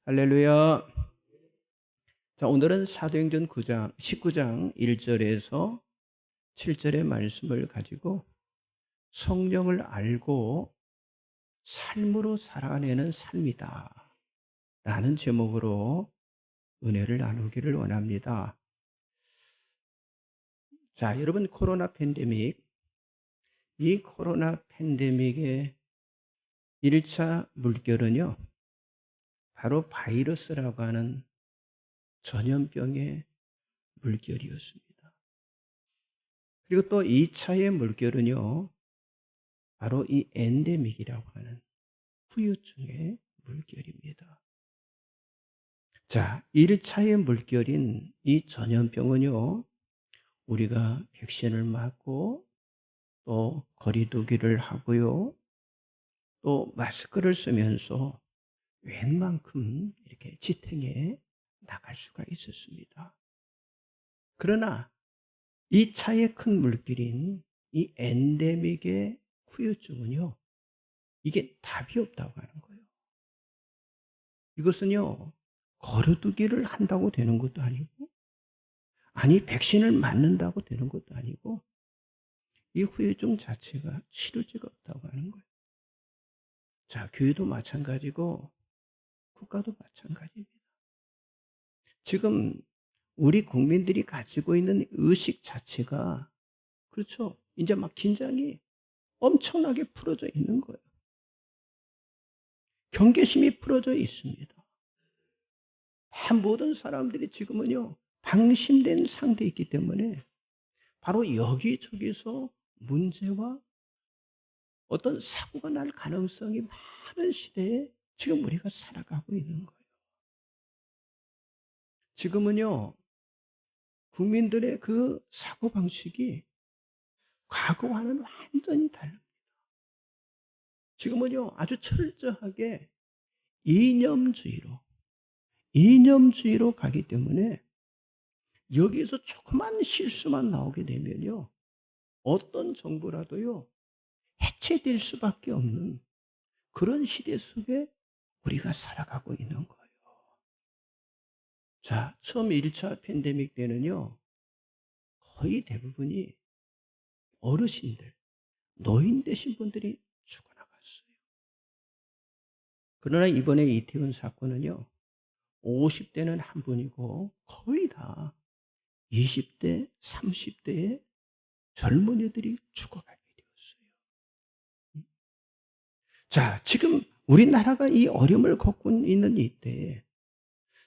할렐루야. 자, 오늘은 사도행전 19장 1절에서 7절의 말씀을 가지고 성령을 알고 삶으로 살아내는 삶이다 라는 제목으로 은혜를 나누기를 원합니다. 자, 여러분, 이 코로나 팬데믹의 1차 물결은요, 바로 바이러스라고 하는 전염병의 물결이었습니다. 그리고 또 2차의 물결은요, 바로 이 엔데믹이라고 하는 후유증의 물결입니다. 자, 1차의 물결인 이 전염병은요, 우리가 백신을 맞고 또 거리 두기를 하고요, 또 마스크를 쓰면서 웬만큼 이렇게 지탱해 나갈 수가 있었습니다. 그러나 2차의 큰 물길인 이 엔데믹의 후유증은요, 이게 답이 없다고 하는 거예요. 이것은요, 거르두기를 한다고 되는 것도 아니고, 아니 백신을 맞는다고 되는 것도 아니고, 이 후유증 자체가 치료제가 없다고 하는 거예요. 자, 교회도 마찬가지고 국가도 마찬가지입니다. 지금 우리 국민들이 가지고 있는 의식 자체가, 그렇죠, 이제 막 긴장이 엄청나게 풀어져 있는 거예요. 경계심이 풀어져 있습니다. 모든 사람들이 지금은요, 방심된 상태에 있기 때문에 바로 여기저기서 문제와 어떤 사고가 날 가능성이 많은 시대에 지금 우리가 살아가고 있는 거예요. 지금은요, 국민들의 그 사고방식이 과거와는 완전히 다릅니다. 지금은요, 아주 철저하게 이념주의로 가기 때문에 여기에서 조그만 실수만 나오게 되면요, 어떤 정부라도요, 해체될 수밖에 없는 그런 시대 속에 우리가 살아가고 있는 거예요. 자, 처음 1차 팬데믹 때는요, 거의 대부분이 어르신들, 노인 되신 분들이 죽어나갔어요. 그러나 이번에 이태원 사건은요, 50대는 한 분이고 거의 다 20대, 30대의 젊은이들이 죽어가게 되었어요. 자, 지금 우리나라가 이 어려움을 겪고 있는 이때에,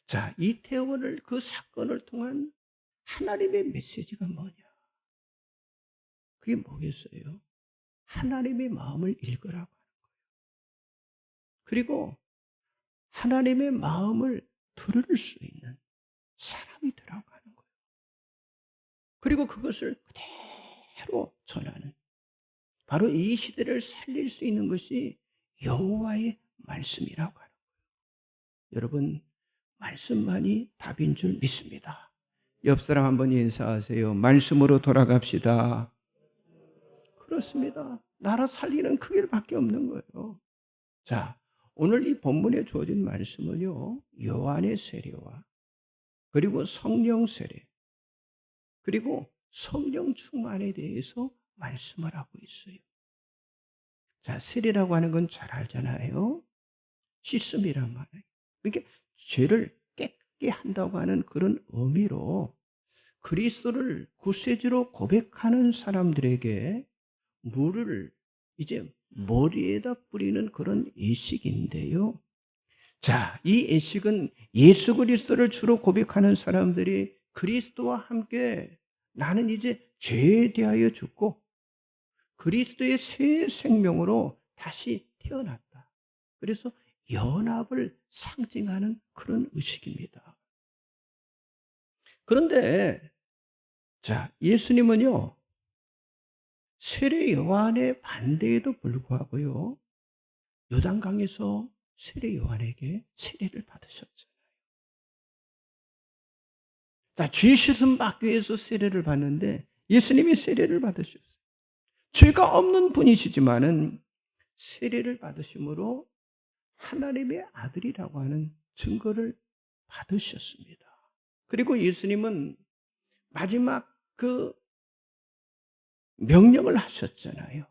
자, 이태원을, 그 사건을 통한 하나님의 메시지가 뭐냐? 그게 뭐겠어요? 하나님의 마음을 읽으라고 하는 거예요. 그리고 하나님의 마음을 들을 수 있는 사람이 되라고 하는 거예요. 그리고 그것을 그대로 전하는, 바로 이 시대를 살릴 수 있는 것이 여호와의 말씀이라고 하는 거예요. 여러분, 말씀만이 답인 줄 믿습니다. 옆 사람 한번 인사하세요. 말씀으로 돌아갑시다. 그렇습니다. 나라 살리는 그 길밖에 없는 거예요. 자, 오늘 이 본문에 주어진 말씀은요, 요한의 세례와 그리고 성령 세례, 그리고 성령 충만에 대해서 말씀을 하고 있어요. 자, 세례라고 하는 건 잘 알잖아요. 씻음이란 말이에요. 그러니까 죄를 깨끗게 한다고 하는 그런 의미로 그리스도를 구세주로 고백하는 사람들에게 물을 이제 머리에다 뿌리는 그런 예식인데요. 자, 이 예식은 예수 그리스도를 주로 고백하는 사람들이 그리스도와 함께 나는 이제 죄에 대하여 죽고 그리스도의 새 생명으로 다시 태어났다. 그래서 연합을 상징하는 그런 의식입니다. 그런데 자, 예수님은요, 세례 요한의 반대에도 불구하고요, 요단강에서 세례 요한에게 세례를 받으셨잖아요. 자, 죄 씻음 받기 위해서 세례를 받는데 예수님이 세례를 받으셨어요. 죄가 없는 분이시지만은 세례를 받으심으로 하나님의 아들이라고 하는 증거를 받으셨습니다. 그리고 예수님은 마지막 그 명령을 하셨잖아요.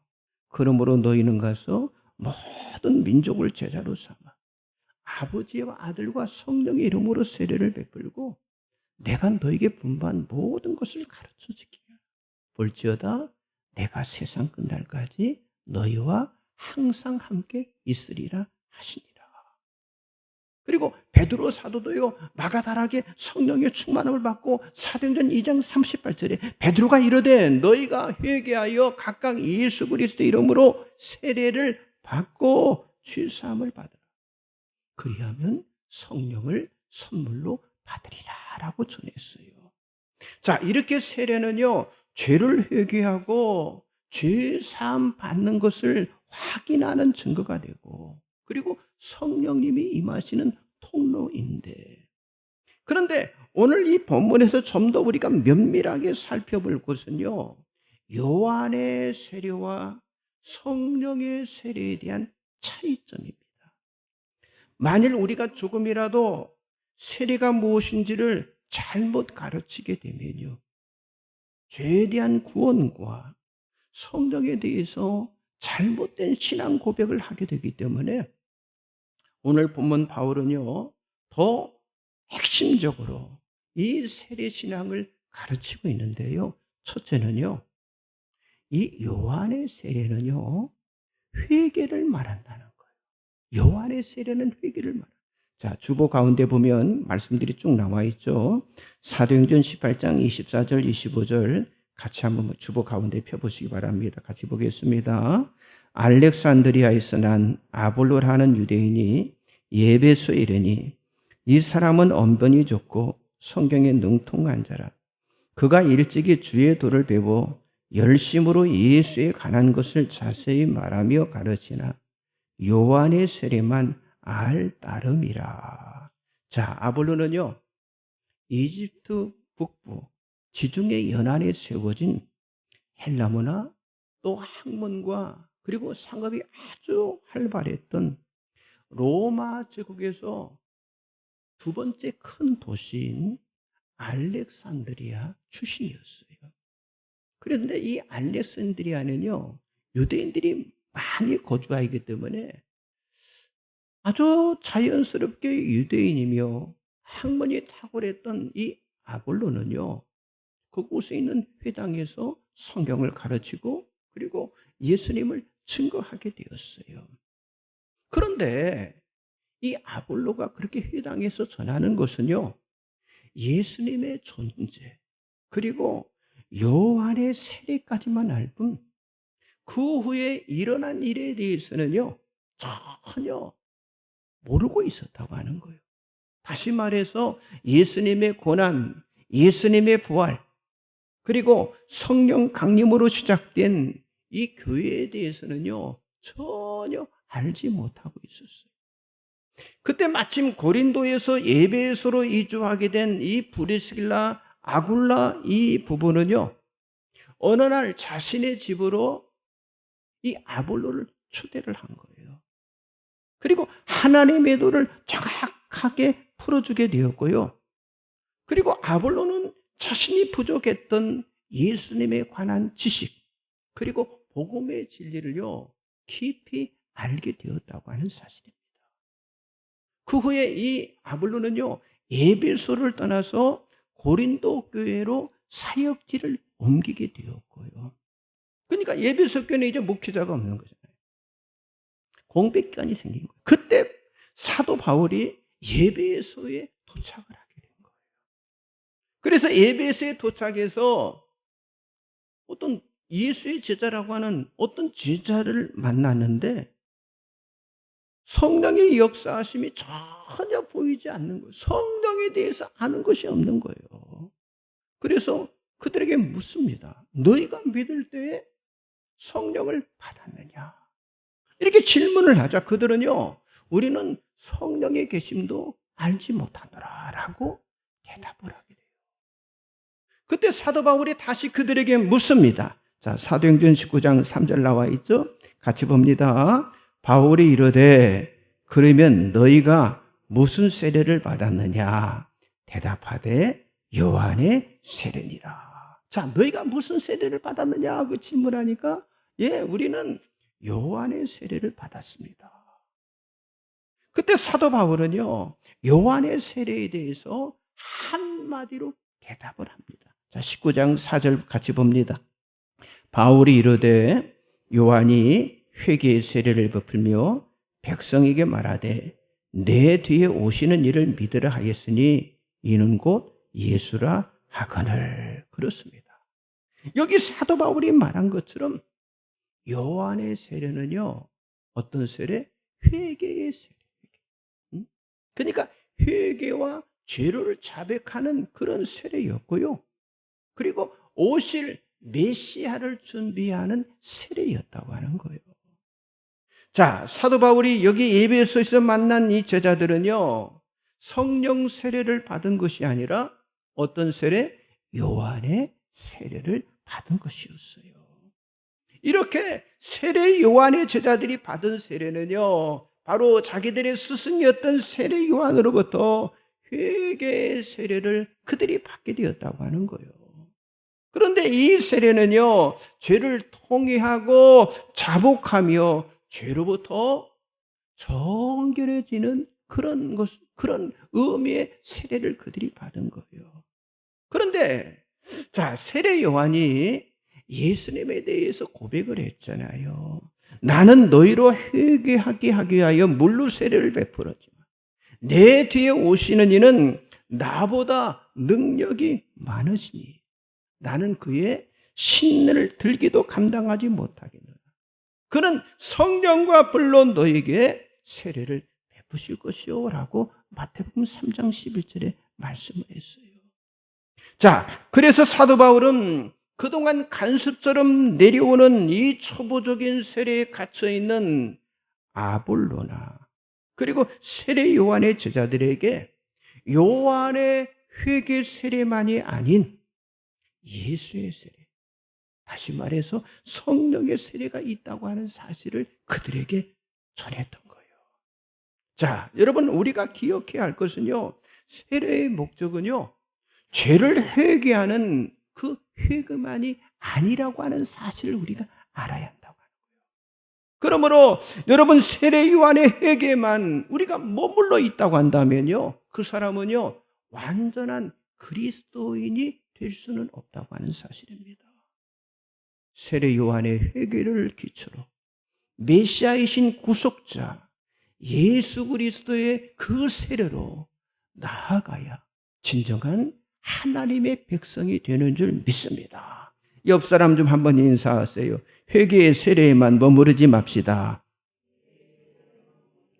그러므로 너희는 가서 모든 민족을 제자로 삼아 아버지와 아들과 성령의 이름으로 세례를 베풀고 내가 너에게 분부한 모든 것을 가르쳐 주기를. 볼지어다 내가 세상 끝날까지 너희와 항상 함께 있으리라 하시니라. 그리고 베드로 사도도요, 마가다락에 성령의 충만함을 받고 사도행전 2장 38절에 베드로가 이르되 너희가 회개하여 각각 예수 그리스도 이름으로 세례를 받고 죄 사함을 받으라. 그리하면 성령을 선물로 받으리라라고 전했어요. 자, 이렇게 세례는요, 죄를 회개하고 죄 사함 받는 것을 확인하는 증거가 되고, 그리고 성령님이 임하시는 통로인데, 그런데 오늘 이 본문에서 좀 더 우리가 면밀하게 살펴볼 것은요, 요한의 세례와 성령의 세례에 대한 차이점입니다. 만일 우리가 조금이라도 세례가 무엇인지를 잘못 가르치게 되면요, 죄에 대한 구원과 성령에 대해서 잘못된 신앙 고백을 하게 되기 때문에 오늘 본문 바울은요, 더 핵심적으로 이 세례 신앙을 가르치고 있는데요. 첫째는요, 이 요한의 세례는요, 회개를 말한다는 거예요. 요한의 세례는 회개를 말합니다. 자, 주보 가운데 보면 말씀들이 쭉 나와 있죠. 사도행전 18장 24절 25절 같이 한번 주보 가운데 펴보시기 바랍니다. 같이 보겠습니다. 알렉산드리아에서 난 아볼로라는 유대인이 예배소에 이르니 이 사람은 언변이 좋고 성경에 능통한 자라. 그가 일찍이 주의 도를 배워 열심으로 예수에 관한 것을 자세히 말하며 가르치나 요한의 세례만 알 따름이라. 자, 아볼로는요, 이집트 북부 지중해 연안에 세워진 헬라 문화 또 학문과 그리고 상업이 아주 활발했던 로마 제국에서 두 번째 큰 도시인 알렉산드리아 출신이었어요. 그런데 이 알렉산드리아는요, 유대인들이 많이 거주하기 때문에 아주 자연스럽게 유대인이며 학문이 탁월했던 이 아볼로는요, 그곳에 있는 회당에서 성경을 가르치고 그리고 예수님을 증거하게 되었어요. 그런데 이 아볼로가 그렇게 회당에서 전하는 것은요, 예수님의 존재 그리고 요한의 세례까지만 알 뿐 그 후에 일어난 일에 대해서는요, 전혀 모르고 있었다고 하는 거예요. 다시 말해서 예수님의 고난, 예수님의 부활, 그리고 성령 강림으로 시작된 이 교회에 대해서는요, 전혀 알지 못하고 있었어요. 그때 마침 고린도에서 에베소로 이주하게 된 이 브리스길라, 아굴라 이 부부는요, 어느 날 자신의 집으로 이 아볼로를 초대를 한 거예요. 그리고 하나님의 도를 정확하게 풀어주게 되었고요. 그리고 아볼로는 자신이 부족했던 예수님에 관한 지식, 그리고 복음의 진리를요, 깊이 알게 되었다고 하는 사실입니다. 그 후에 이 아볼로는요, 에베소를 떠나서 고린도 교회로 사역지를 옮기게 되었고요. 그러니까 에베소 교회는 이제 목회자가 없는 거잖아요. 공백기간이 생긴 거예요. 그때 사도 바울이 에베소에 도착을 하게 된 거예요. 그래서 에베소에 도착해서 어떤 예수의 제자라고 하는 어떤 제자를 만났는데 성령의 역사하심이 전혀 보이지 않는 거예요. 성령에 대해서 아는 것이 없는 거예요. 그래서 그들에게 묻습니다. 너희가 믿을 때에 성령을 받았느냐? 이렇게 질문을 하자 그들은요, 우리는 성령의 계심도 알지 못하노라 라고 대답을 하게 돼요. 그때 사도 바울이 다시 그들에게 묻습니다. 자, 사도행전 19장 3절 나와 있죠? 같이 봅니다. 바울이 이르되 그러면 너희가 무슨 세례를 받았느냐? 대답하되 요한의 세례니라. 자, 너희가 무슨 세례를 받았느냐? 그 질문하니까 우리는 요한의 세례를 받았습니다. 그때 사도 바울은요, 요한의 세례에 대해서 한마디로 대답을 합니다. 자, 19장 4절 같이 봅니다. 바울이 이르되 요한이 회개의 세례를 베풀며 백성에게 말하되 내 뒤에 오시는 이를 믿으라 하였으니 이는 곧 예수라 하거늘. 그렇습니다. 여기 사도 바울이 말한 것처럼 요한의 세례는요, 어떤 세례? 회개의 세례. 그러니까 회개와 죄를 자백하는 그런 세례였고요. 그리고 오실 메시아를 준비하는 세례였다고 하는 거예요. 자, 사도 바울이 여기 에베소에서 만난 이 제자들은요, 성령 세례를 받은 것이 아니라 어떤 세례? 요한의 세례를 받은 것이었어요. 이렇게 세례 요한의 제자들이 받은 세례는요, 바로 자기들의 스승이었던 세례 요한으로부터 회개의 세례를 그들이 받게 되었다고 하는 거예요. 그런데 이 세례는요, 죄를 통회하고 자복하며 죄로부터 정결해지는 그런 의미의 세례를 그들이 받은 거예요. 그런데 자, 세례 요한이 예수님에 대해서 고백을 했잖아요. 나는 너희로 회개하게 하기 위하여 물로 세례를 베풀었지만 내 뒤에 오시는 이는 나보다 능력이 많으시니 나는 그의 신을 들기도 감당하지 못하겠노라. 그는 성령과 불로 너에게 세례를 베푸실 것이요 라고 마태복음 3장 11절에 말씀을 했어요. 자, 그래서 사도 바울은 그동안 간수처럼 내려오는 이 초보적인 세례에 갇혀있는 아볼로나 그리고 세례 요한의 제자들에게 요한의 회개 세례만이 아닌 예수의 세례, 다시 말해서 성령의 세례가 있다고 하는 사실을 그들에게 전했던 거예요. 자, 여러분, 우리가 기억해야 할 것은요, 세례의 목적은요, 죄를 회개하는 그 회개만이 아니라고 하는 사실을 우리가 알아야 한다고 하는 거예요. 그러므로 여러분, 세례 요한의 회개만 우리가 머물러 있다고 한다면요, 그 사람은요, 완전한 그리스도인이 될 수는 없다고 하는 사실입니다. 세례 요한의 회개를 기초로 메시아이신 구속자 예수 그리스도의 그 세례로 나아가야 진정한 하나님의 백성이 되는 줄 믿습니다. 옆 사람 좀 한번 인사하세요. 회개의 세례에만 머무르지 맙시다.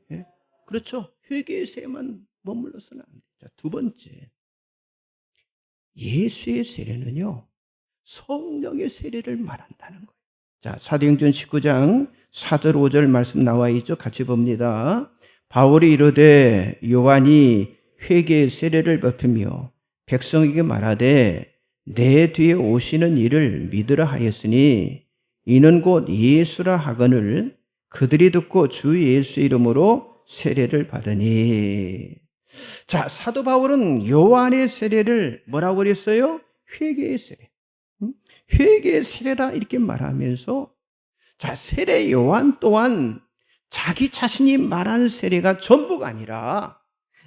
네? 그렇죠. 회개의 세례만 머물러서는 안 돼요. 자, 두 번째, 예수의 세례는요, 성령의 세례를 말한다는 거예요. 자, 사도행전 19장 4절 5절 말씀 나와 있죠. 같이 봅니다. 바울이 이르되 요한이 회개의 세례를 베푸며 백성에게 말하되 내 뒤에 오시는 이를 믿으라 하였으니 이는 곧 예수라 하거늘 그들이 듣고 주 예수 이름으로 세례를 받으니. 자, 사도 바울은 요한의 세례를 뭐라고 그랬어요? 회개의 세례. 회개의 세례라 이렇게 말하면서, 자, 세례 요한 또한 자기 자신이 말한 세례가 전부가 아니라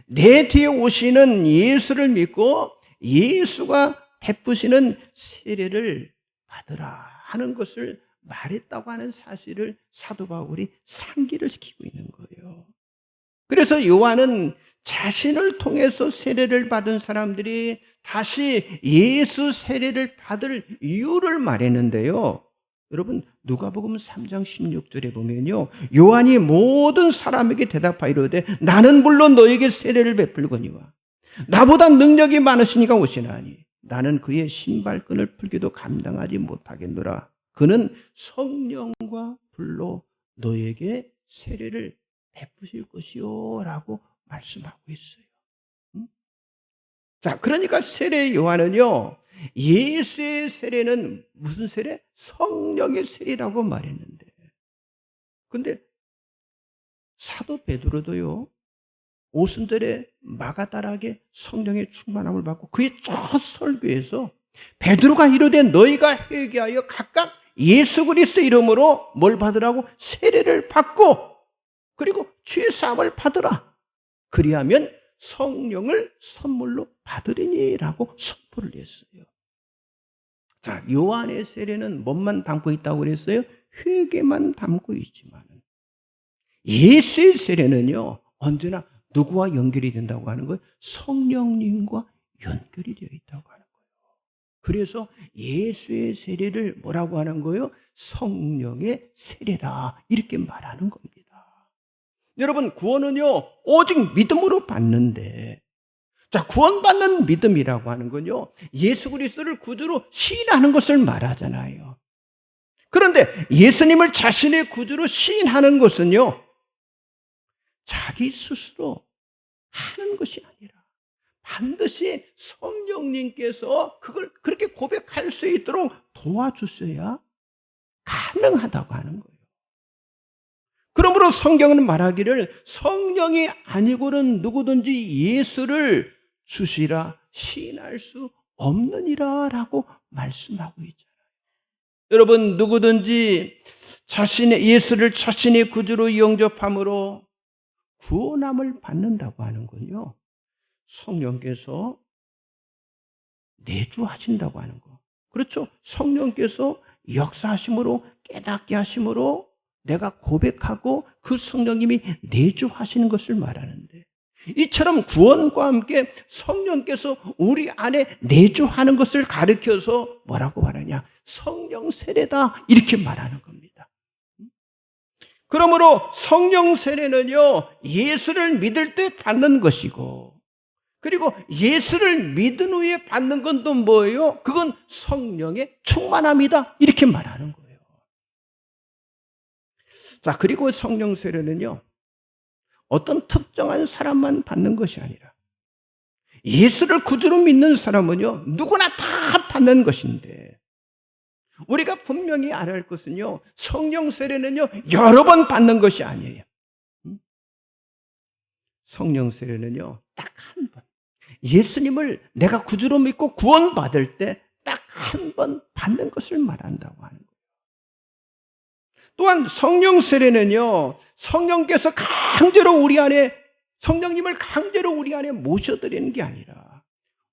내 뒤에 오시는 예수를 믿고 예수가 베푸시는 세례를 받으라 하는 것을 말했다고 하는 사실을 사도 바울이 상기를 시키고 있는 거예요. 그래서 요한은 자신을 통해서 세례를 받은 사람들이 다시 예수 세례를 받을 이유를 말했는데요. 여러분, 누가복음 3장 16절에 보면요, 요한이 모든 사람에게 대답하이르되 나는 물론 너에게 세례를 베풀거니와 나보다 능력이 많으시니까 오시나니 나는 그의 신발끈을 풀기도 감당하지 못하겠노라. 그는 성령과 불로 너에게 세례를 베푸실 것이요 라고 말씀하고 있어요. 자, 그러니까 세례 요한은요, 예수의 세례는 무슨 세례? 성령의 세례라고 말했는데, 근데 사도 베드로도요, 오순절에 마가다락에 성령의 충만함을 받고 그의 첫 설교에서 베드로가 이르되 너희가 회개하여 각각 예수 그리스도 이름으로 뭘 받으라고? 세례를 받고 그리고 죄 사함을 받으라. 그리하면 성령을 선물로 받으리니라고 선포를 했어요. 자, 요한의 세례는 뭐만 담고 있다고 그랬어요? 회개만 담고 있지만 예수의 세례는요 언제나 누구와 연결이 된다고 하는 거예요? 성령님과 연결이 되어 있다고 하는 거예요. 그래서 예수의 세례를 뭐라고 하는 거예요? 성령의 세례라 이렇게 말하는 겁니다. 여러분, 구원은요 오직 믿음으로 받는데, 자, 구원받는 믿음이라고 하는 건요 예수 그리스도를 구주로 시인하는 것을 말하잖아요. 그런데 예수님을 자신의 구주로 시인하는 것은요 자기 스스로 하는 것이 아니라 반드시 성령님께서 그걸 그렇게 고백할 수 있도록 도와주셔야 가능하다고 하는 거예요. 그러므로 성경은 말하기를 성령이 아니고는 누구든지 예수를 주시라 시인할 수 없느니라 라고 말씀하고 있잖아요. 여러분, 누구든지 자신의 예수를 자신의 구주로 영접함으로 구원함을 받는다고 하는 건요 성령께서 내주하신다고 하는 거. 그렇죠? 성령께서 역사하심으로 깨닫게 하심으로 내가 고백하고 그 성령님이 내주하시는 것을 말하는데, 이처럼 구원과 함께 성령께서 우리 안에 내주하는 것을 가르쳐서 뭐라고 말하냐? 성령 세례다 이렇게 말하는 겁니다. 그러므로 성령 세례는요 예수를 믿을 때 받는 것이고, 그리고 예수를 믿은 후에 받는 건 또 뭐예요? 그건 성령의 충만함이다 이렇게 말하는 거예요. 자, 그리고 성령 세례는요 어떤 특정한 사람만 받는 것이 아니라 예수를 구주로 믿는 사람은요 누구나 다 받는 것인데, 우리가 분명히 알아야 할 것은요 성령 세례는요 여러 번 받는 것이 아니에요. 성령 세례는요 딱 한 번, 예수님을 내가 구주로 믿고 구원받을 때 딱 한 번 받는 것을 말한다고 하는 거예요. 또한 성령 세례는요 성령께서 강제로 우리 안에, 성령님을 강제로 우리 안에 모셔드리는 게 아니라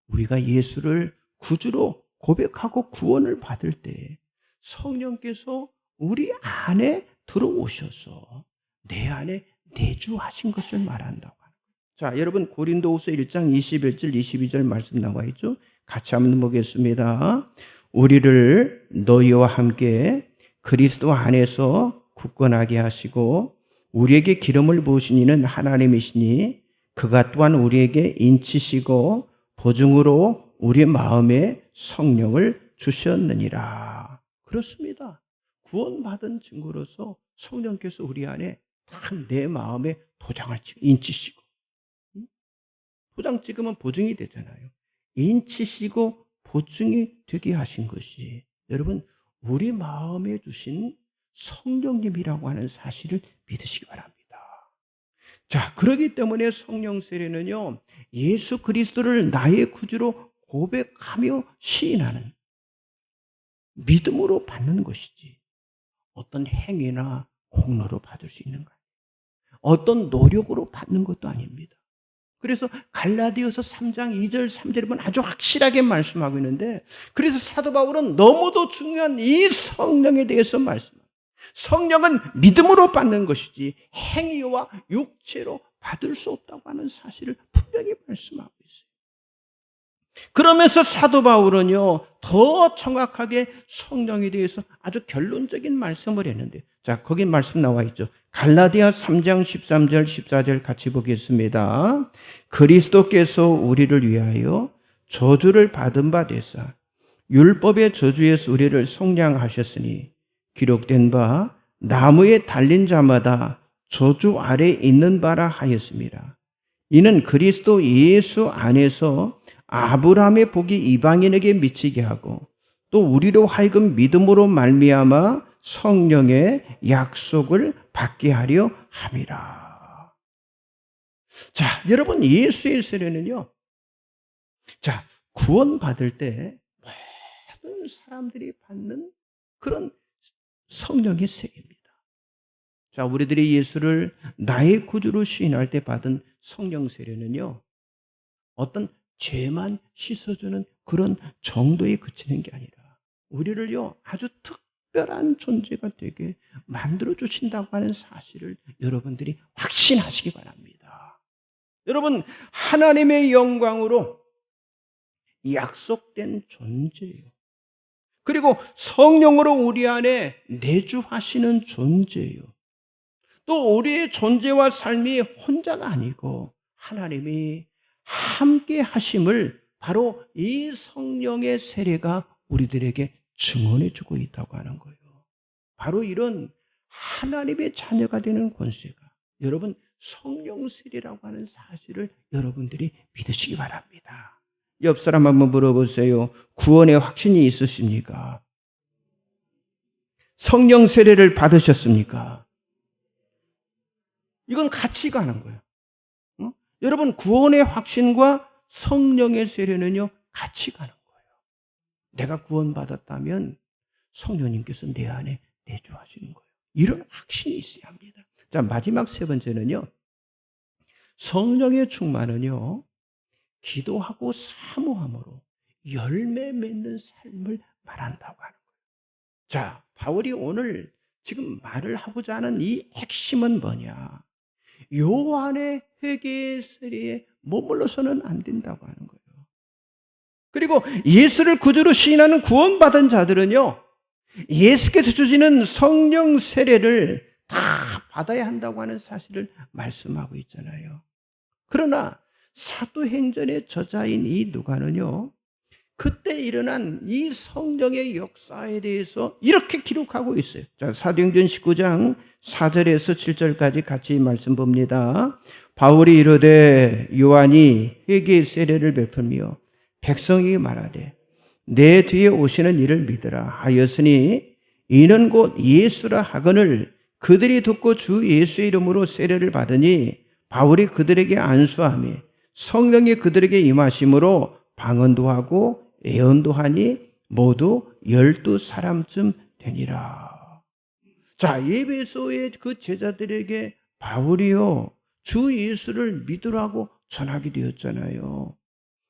우리가 예수를 구주로 고백하고 구원을 받을 때 성령께서 우리 안에 들어오셔서 내 안에 내주하신 것을 말한다고 하는 거예요. 자, 여러분, 고린도후서 1장 21절 22절 말씀 나와 있죠? 같이 한번 보겠습니다. 우리를 너희와 함께 그리스도 안에서 굳건하게 하시고 우리에게 기름을 부으신 이는 하나님이시니 그가 또한 우리에게 인치시고 보증으로 우리 마음에 성령을 주셨느니라. 그렇습니다. 구원받은 증거로서 성령께서 우리 안에 딱 내 마음에 도장을 찍고 인치시고, 도장 찍으면 보증이 되잖아요. 인치시고 보증이 되게 하신 것이 여러분 우리 마음에 주신 성령님이라고 하는 사실을 믿으시기 바랍니다. 자, 그렇기 때문에 성령 세례는요 예수 그리스도를 나의 구주로 고백하며 시인하는 믿음으로 받는 것이지 어떤 행위나 공로로 받을 수 있는 것, 어떤 노력으로 받는 것도 아닙니다. 그래서 갈라디아서 3장 2절 3절에 보면 아주 확실하게 말씀하고 있는데, 그래서 사도 바울은 너무도 중요한 이 성령에 대해서 말씀합니다. 성령은 믿음으로 받는 것이지 행위와 육체로 받을 수 없다고 하는 사실을 분명히 말씀하고 있어요. 그러면서 사도 바울은요 더 정확하게 성령에 대해서 아주 결론적인 말씀을 했는데, 자, 거기 말씀 나와 있죠. 갈라디아 3장 13절 14절 같이 보겠습니다. 그리스도께서 우리를 위하여 저주를 받은 바 되사 율법의 저주에서 우리를 속량하셨으니 기록된 바 나무에 달린 자마다 저주 아래 있는 바라 하였습니다. 이는 그리스도 예수 안에서 아브라함의 복이 이방인에게 미치게 하고 또 우리로 하여금 믿음으로 말미암아 성령의 약속을 받게 하려 함이라. 자, 여러분, 예수의 세례는요, 자, 구원받을 때 모든 사람들이 받는 그런 성령의 세례입니다. 자, 우리들이 예수를 나의 구주로 시인할 때 받은 성령 세례는요, 어떤 죄만 씻어주는 그런 정도에 그치는 게 아니라 우리를요, 아주 특별한 존재가 되게 만들어 주신다고 하는 사실을 여러분들이 확신하시기 바랍니다. 여러분, 하나님의 영광으로 약속된 존재예요. 그리고 성령으로 우리 안에 내주하시는 존재예요. 또 우리의 존재와 삶이 혼자가 아니고 하나님이 함께 하심을 바로 이 성령의 세례가 우리들에게 증언해 주고 있다고 하는 거예요. 바로 이런 하나님의 자녀가 되는 권세가 여러분 성령 세례라고 하는 사실을 여러분들이 믿으시기 바랍니다. 옆 사람 한번 물어보세요. 구원의 확신이 있으십니까? 성령 세례를 받으셨습니까? 이건 같이 가는 거예요. 여러분, 구원의 확신과 성령의 세례는요, 같이 가는 거예요. 내가 구원받았다면 성령님께서 내 안에 내주하시는 거예요. 이런 확신이 있어야 합니다. 자, 마지막 세 번째는요, 성령의 충만은요, 기도하고 사모함으로 열매 맺는 삶을 말한다고 하는 거예요. 자, 바울이 오늘 지금 말을 하고자 하는 이 핵심은 뭐냐? 요한의 회개의 세례에 머물러서는 안 된다고 하는 거예요. 그리고 예수를 구주로 시인하는 구원받은 자들은요, 예수께서 주시는 성령 세례를 다 받아야 한다고 하는 사실을 말씀하고 있잖아요. 그러나 사도행전의 저자인 이 누가는요, 그때 일어난 이 성령의 역사에 대해서 이렇게 기록하고 있어요. 자, 사도행전 19장 4절에서 7절까지 같이 말씀 봅니다. 바울이 이르되 요한이 회개의 세례를 베풀며 백성이 말하되 내 뒤에 오시는 이를 믿으라 하였으니 이는 곧 예수라 하거늘 그들이 듣고 주 예수의 이름으로 세례를 받으니 바울이 그들에게 안수하며 성령이 그들에게 임하심으로 방언도 하고 예언도 하니 모두 12사람쯤 되니라. 자, 에베소의 그 제자들에게 바울이요 주 예수를 믿으라고 전하게 되었잖아요.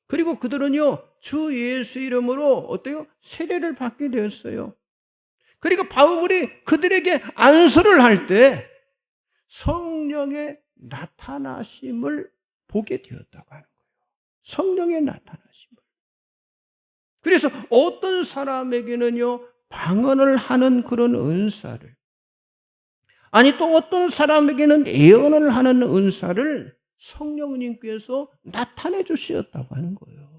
그리고 그들은요 주 예수 이름으로 어때요? 세례를 받게 되었어요. 그리고 바울이 그들에게 안수를 할 때 성령의 나타나심을 보게 되었다고 하는 거예요. 성령의 나타나심을. 그래서 어떤 사람에게는요 방언을 하는 그런 은사를, 아니 또 어떤 사람에게는 예언을 하는 은사를 성령님께서 나타내 주셨다고 하는 거예요.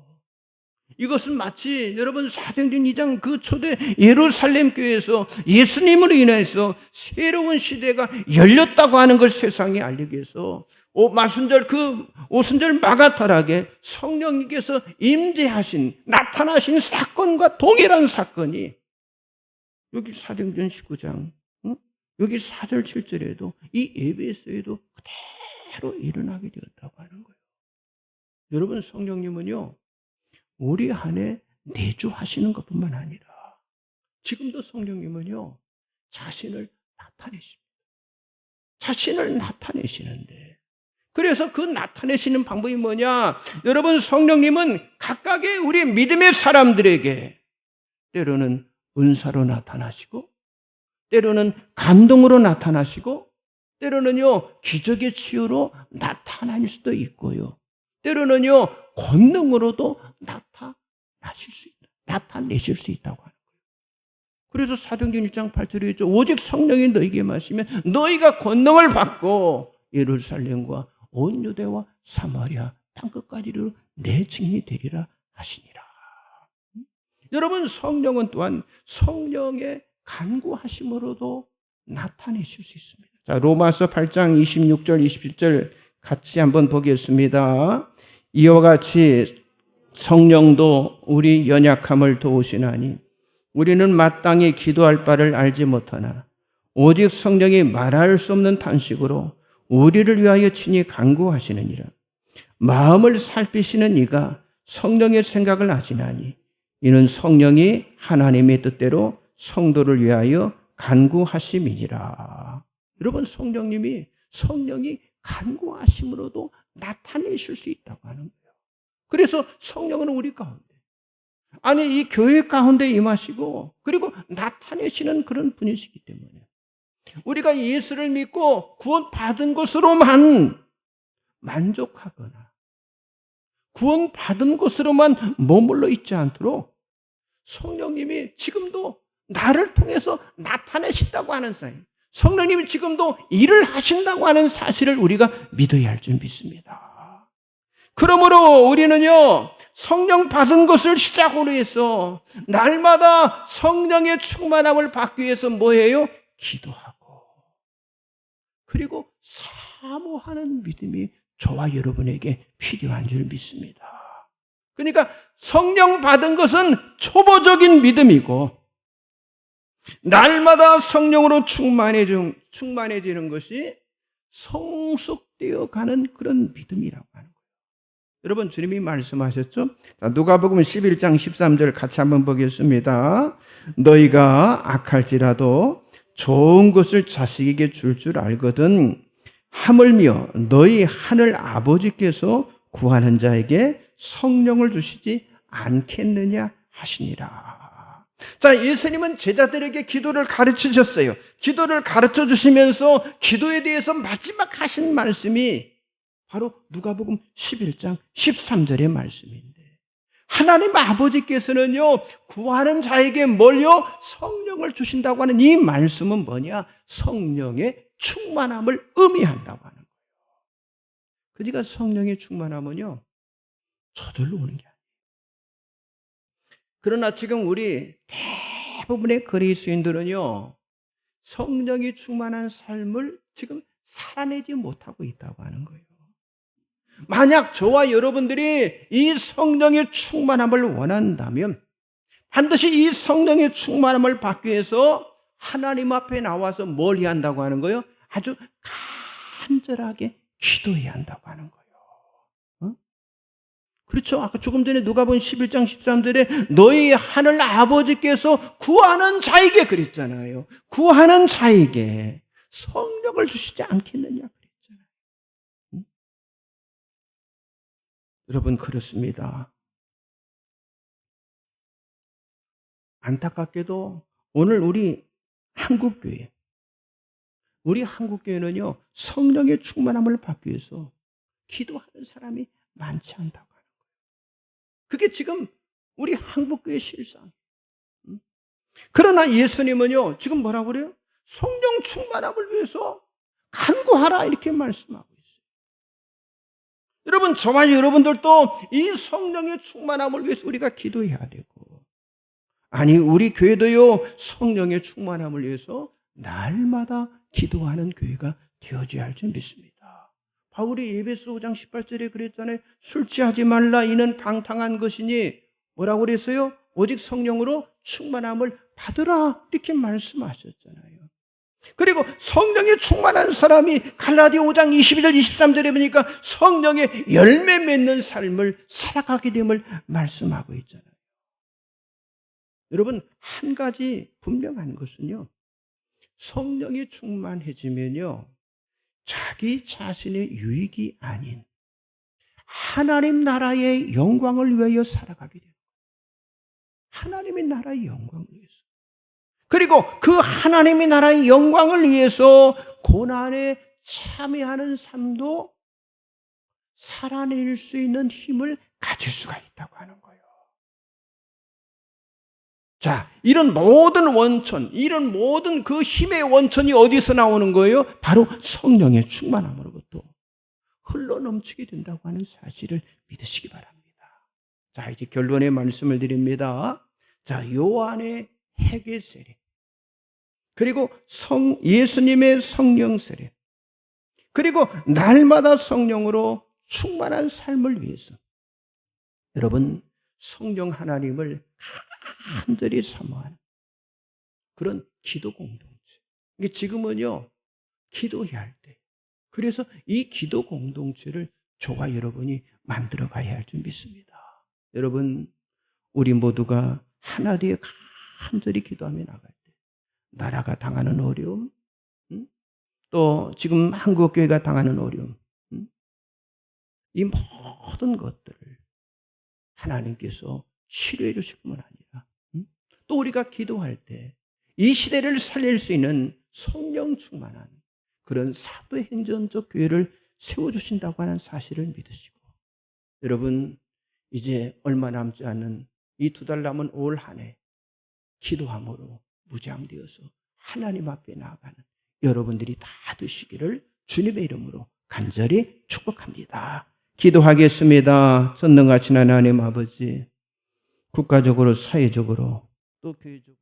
이것은 마치 여러분 사도행전 2장 그 초대 예루살렘 교회에서 예수님으로 인해서 새로운 시대가 열렸다고 하는 걸 세상에 알리기 위해서 오순절 마가타락에 성령님께서 임재하신 나타나신 사건과 동일한 사건이 여기 사도행전 19장 여기 4절 7절에도 이 에베소에도 그대로 일어나게 되었다고 하는 거예요. 여러분 성령님은요 우리 안에 내주하시는 것뿐만 아니라 지금도 성령님은요 자신을 나타내십니다. 자신을 나타내시는데 그래서 그 나타내시는 방법이 뭐냐? 여러분 성령님은 각각의 우리 믿음의 사람들에게 때로는 은사로 나타나시고 때로는 감동으로 나타나시고 때로는요 기적의 치유로 나타날 수도 있고요. 때로는요 권능으로도 나타내실 수 있다고 하는 거예요. 그래서 사도행전 1장 8절에 있죠. 오직 성령이 너희에게 마시면 너희가 권능을 받고 예루살렘과 온 유대와 사마리아 땅끝까지로 내 증인이 되리라 하시니라. 여러분 성령은 또한 성령의 간구하심으로도 나타내실 수 있습니다. 자, 로마서 8장 26절 27절 같이 한번 보겠습니다. 이와 같이 성령도 우리 연약함을 도우시나니 우리는 마땅히 기도할 바를 알지 못하나 오직 성령이 말할 수 없는 탄식으로 우리를 위하여 친히 간구하시느니라. 마음을 살피시는 이가 성령의 생각을 아시나니 이는 성령이 하나님의 뜻대로 성도를 위하여 간구하심이니라. 여러분, 성령이 간구하심으로도 나타내실 수 있다고 하는 거예요. 그래서 성령은 우리 가운데, 아니 이 교회 가운데 임하시고 그리고 나타내시는 그런 분이시기 때문에 우리가 예수를 믿고 구원받은 것으로만 만족하거나 구원받은 것으로만 머물러 있지 않도록 성령님이 지금도 나를 통해서 나타내신다고 하는 사실, 성령님이 지금도 일을 하신다고 하는 사실을 우리가 믿어야 할 줄 믿습니다. 그러므로 우리는요, 성령 받은 것을 시작으로 해서 날마다 성령의 충만함을 받기 위해서 뭐예요? 기도하고 그리고 사모하는 믿음이 저와 여러분에게 필요한 줄 믿습니다. 그러니까 성령 받은 것은 초보적인 믿음이고 날마다 성령으로 충만해지는 것이 성숙되어 가는 그런 믿음이라고 하는 거예요. 여러분, 주님이 말씀하셨죠? 자, 누가복음 11장 13절 같이 한번 보겠습니다. 너희가 악할지라도 좋은 것을 자식에게 줄 줄 알거든 하물며 너희 하늘 아버지께서 구하는 자에게 성령을 주시지 않겠느냐 하시니라. 자, 예수님은 제자들에게 기도를 가르치셨어요. 기도를 가르쳐 주시면서 기도에 대해서 마지막 하신 말씀이 바로 누가복음 11장 13절의 말씀인데, 하나님 아버지께서는요 구하는 자에게 뭘요? 성령을 주신다고 하는 이 말씀은 뭐냐? 성령의 충만함을 의미한다고 하는 거예요. 그러니까 성령의 충만함은요 저절로 오는 게 아니에요. 그러나 지금 우리 대부분의 그리스도인들은요 성령이 충만한 삶을 지금 살아내지 못하고 있다고 하는 거예요. 만약 저와 여러분들이 이 성령의 충만함을 원한다면 반드시 이 성령의 충만함을 받기 위해서 하나님 앞에 나와서 뭘 해야 한다고 하는 거예요? 아주 간절하게 기도해야 한다고 하는 거예요. 그렇죠? 아까 조금 전에 누가복음 11장 13절에 너희 하늘 아버지께서 구하는 자에게 그랬잖아요. 구하는 자에게 성령을 주시지 않겠느냐 그랬잖아요. 여러분, 그렇습니다. 안타깝게도 오늘 우리 한국교회는요 성령의 충만함을 받기 위해서 기도하는 사람이 많지 않다고 하는 거예요. 그게 지금 우리 한국교회의 실상. 그러나 예수님은요 지금 뭐라고 그래요? 성령 충만함을 위해서 간구하라 이렇게 말씀하고 있어요. 여러분, 저와 여러분들도 이 성령의 충만함을 위해서 우리가 기도해야 되고, 아니 우리 교회도요 성령의 충만함을 위해서 날마다 기도하는 교회가 되어져야 할 줄 믿습니다. 바울이 에베소 5장 18절에 그랬잖아요. 술 취하지 말라 이는 방탕한 것이니 뭐라고 그랬어요? 오직 성령으로 충만함을 받으라 이렇게 말씀하셨잖아요. 그리고 성령에 충만한 사람이 갈라디아 5장 22절 23절에 보니까 성령의 열매 맺는 삶을 살아가게 됨을 말씀하고 있잖아요. 여러분, 한 가지 분명한 것은요 성령이 충만해지면요 자기 자신의 유익이 아닌 하나님 나라의 영광을 위하여 살아가게 돼요. 하나님의 나라의 영광을 위해서. 그리고 그 하나님의 나라의 영광을 위해서 고난에 참여하는 삶도 살아낼 수 있는 힘을 가질 수가 있다고 하는 거예요. 자, 이런 모든 원천, 이런 모든 그 힘의 원천이 어디서 나오는 거예요? 바로 성령의 충만함으로부터 흘러넘치게 된다고 하는 사실을 믿으시기 바랍니다. 자, 이제 결론의 말씀을 드립니다. 자, 요한의 회개 세례, 그리고 예수님의 성령 세례, 그리고 날마다 성령으로 충만한 삶을 위해서 여러분 성령 하나님을 간절히 사모하는 그런 기도 공동체. 이게 지금은요 기도해야 할 때, 그래서 이 기도 공동체를 저와 여러분이 만들어 가야 할 줄 믿습니다. 여러분, 우리 모두가 하나 되어 간절히 기도하며 나갈 때 나라가 당하는 어려움, 또 지금 한국교회가 당하는 어려움, 이 모든 것들을 하나님께서 치료해 주실 뿐만 아니라 또 우리가 기도할 때 이 시대를 살릴 수 있는 성령 충만한 그런 사도행전적 교회를 세워주신다고 하는 사실을 믿으시고, 여러분, 이제 얼마 남지 않은 이 2달 남은 올 한 해 기도함으로 무장되어서 하나님 앞에 나아가는 여러분들이 다 되시기를 주님의 이름으로 간절히 축복합니다. 기도하겠습니다. 전능하신 하나님 아버지, 국가적으로 사회적으로 또 교회적으로